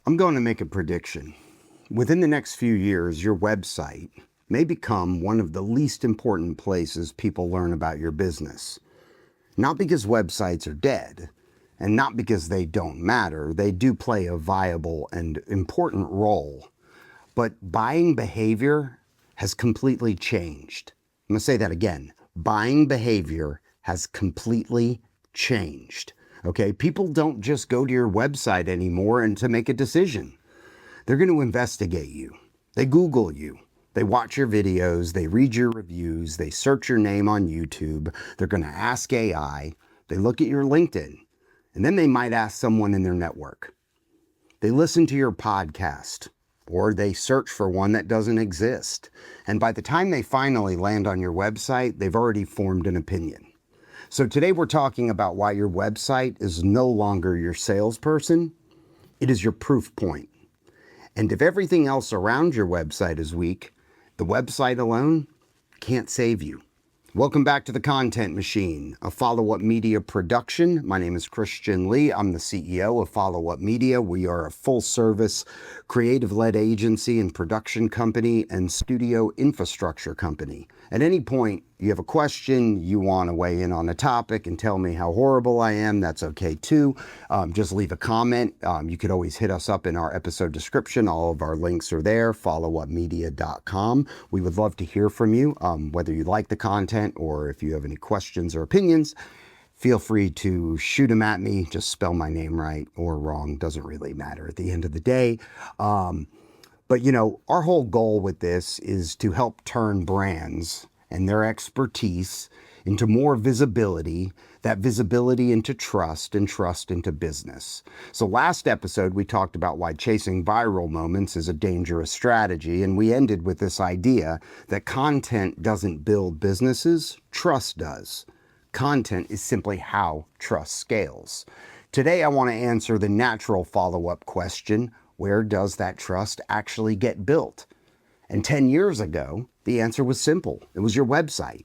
I'm going to make a prediction. Within the next few years, your website may become one of the least important places people learn about your business. Not because websites are dead, and not because they don't matter. They do play a viable and important role. But buying behavior has completely changed. I'm going to say that again. Buying behavior has completely changed. Okay, people don't just go to your website anymore and to make a decision. They're going to investigate you. They Google you. They watch your videos. They read your reviews. They search your name on YouTube. They're going to ask AI. They look at your LinkedIn. And then they might ask someone in their network. They listen to your podcast, or they search for one that doesn't exist. And by the time they finally land on your website, they've already formed an opinion. So today we're talking about why your website is no longer your salesperson. It is your proof point. And if everything else around your website is weak, the website alone can't save you. Welcome back to The Content Machine, a Follow Up Media production. My name is Christian Lee. I'm the CEO of Follow Up Media. We are a full-service, creative-led agency and production company and studio infrastructure company. At any point, you have a question, you want to weigh in on a topic and tell me how horrible I am, that's okay too. Just leave a comment. You could always hit us up in our episode description. All of our links are there, followupmedia.com. We would love to hear from you, whether you like the content or if you have any questions or opinions. Feel free to shoot them at me. Just spell my name right or wrong. Doesn't really matter at the end of the day. But you know, our whole goal with this is to help turn brands and their expertise into more visibility, that visibility into trust, and trust into business. So last episode, we talked about why chasing viral moments is a dangerous strategy, and we ended with this idea that content doesn't build businesses, trust does. Content is simply how trust scales. Today, I want to answer the natural follow-up question: where does that trust actually get built? And 10 years ago, the answer was simple. It was your website.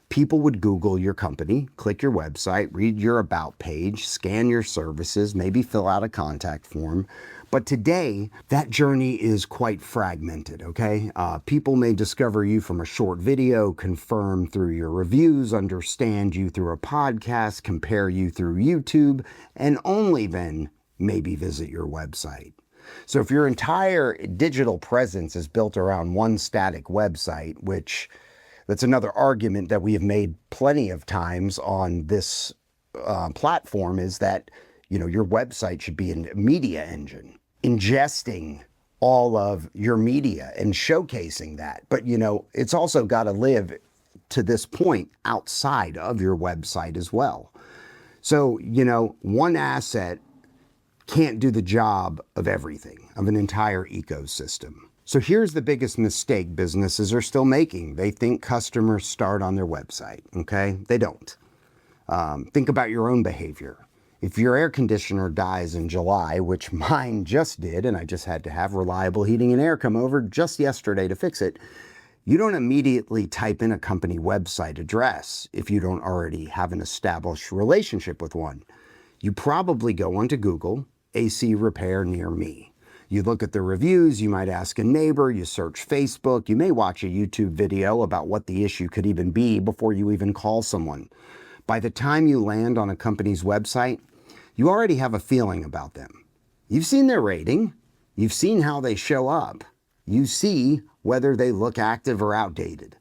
People would Google your company, click your website, read your about page, scan your services, maybe fill out a contact form. But today, that journey is quite fragmented, okay? People may discover you from a short video, confirm through your reviews, understand you through a podcast, compare you through YouTube, and only then maybe visit your website. So if your entire digital presence is built around one static website, which that's another argument that we have made plenty of times on this platform, is that, you know, your website should be a media engine, ingesting all of your media and showcasing that. But, you know, it's also got to live to this point outside of your website as well. So, you know, one asset can't do the job of everything, of an entire ecosystem. So here's the biggest mistake businesses are still making. They think customers start on their website, okay? They don't. Think about your own behavior. If your air conditioner dies in July, which mine just did, and I just had to have Reliable Heating and Air come over just yesterday to fix it, you don't immediately type in a company website address if you don't already have an established relationship with one. You probably go onto Google, AC repair near me. You look at the reviews, you might ask a neighbor, you search Facebook, you may watch a YouTube video about what the issue could even be before you even call someone. By the time you land on a company's website, you already have a feeling about them. You've seen their rating, you've seen how they show up, you see whether they look active or outdated.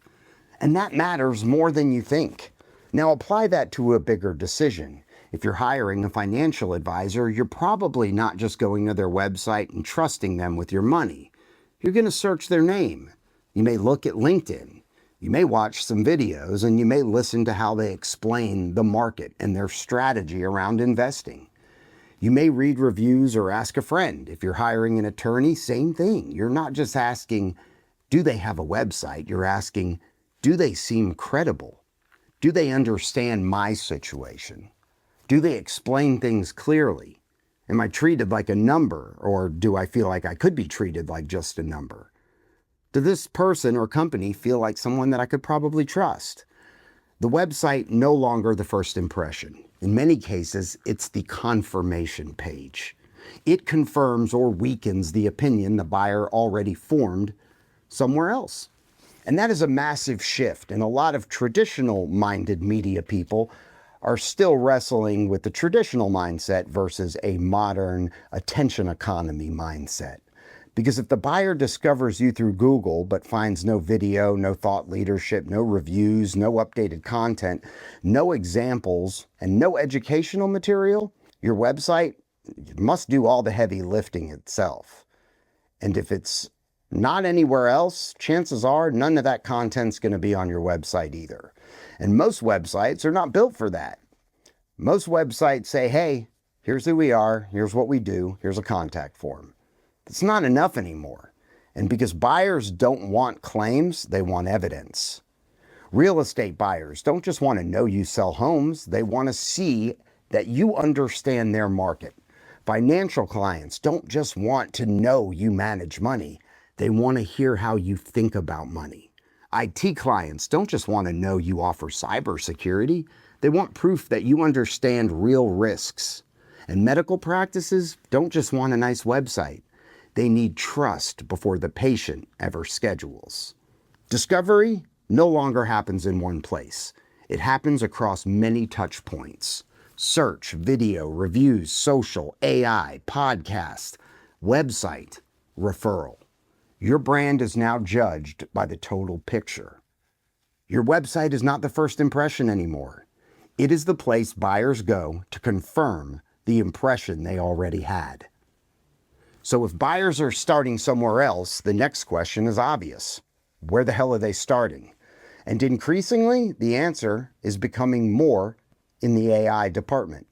And that matters more than you think. Now apply that to a bigger decision. If you're hiring a financial advisor, you're probably not just going to their website and trusting them with your money. You're going to search their name. You may look at LinkedIn. You may watch some videos, and you may listen to how they explain the market and their strategy around investing. You may read reviews or ask a friend. If you're hiring an attorney, same thing. You're not just asking, do they have a website? You're asking, do they seem credible? Do they understand my situation? Do they explain things clearly? Am I treated like a number, or do I feel like I could be treated like just a number? Does this person or company feel like someone that I could probably trust? The website no longer the first impression. In many cases, it's the confirmation page. It confirms or weakens the opinion the buyer already formed somewhere else. And that is a massive shift. And a lot of traditional minded media people are still wrestling with the traditional mindset versus a modern attention economy mindset. Because if the buyer discovers you through Google but finds no video, no thought leadership, no reviews, no updated content, no examples, and no educational material, your website must do all the heavy lifting itself. And if it's not anywhere else, chances are none of that content's going to be on your website either. And most websites are not built for that. Most websites say, hey, here's who we are, here's what we do, here's a contact form. It's not enough anymore. And because buyers don't want claims, they want evidence. Real estate buyers don't just want to know you sell homes, they want to see that you understand their market. Financial clients don't just want to know you manage money, they want to hear how you think about money. IT clients don't just want to know you offer cybersecurity, they want proof that you understand real risks. And medical practices don't just want a nice website. They need trust before the patient ever schedules. Discovery no longer happens in one place. It happens across many touch points. Search, video, reviews, social, AI, podcast, website, referral. Your brand is now judged by the total picture. Your website is not the first impression anymore. It is the place buyers go to confirm the impression they already had. So if buyers are starting somewhere else, the next question is obvious. Where the hell are they starting? And increasingly, the answer is becoming more in the AI department.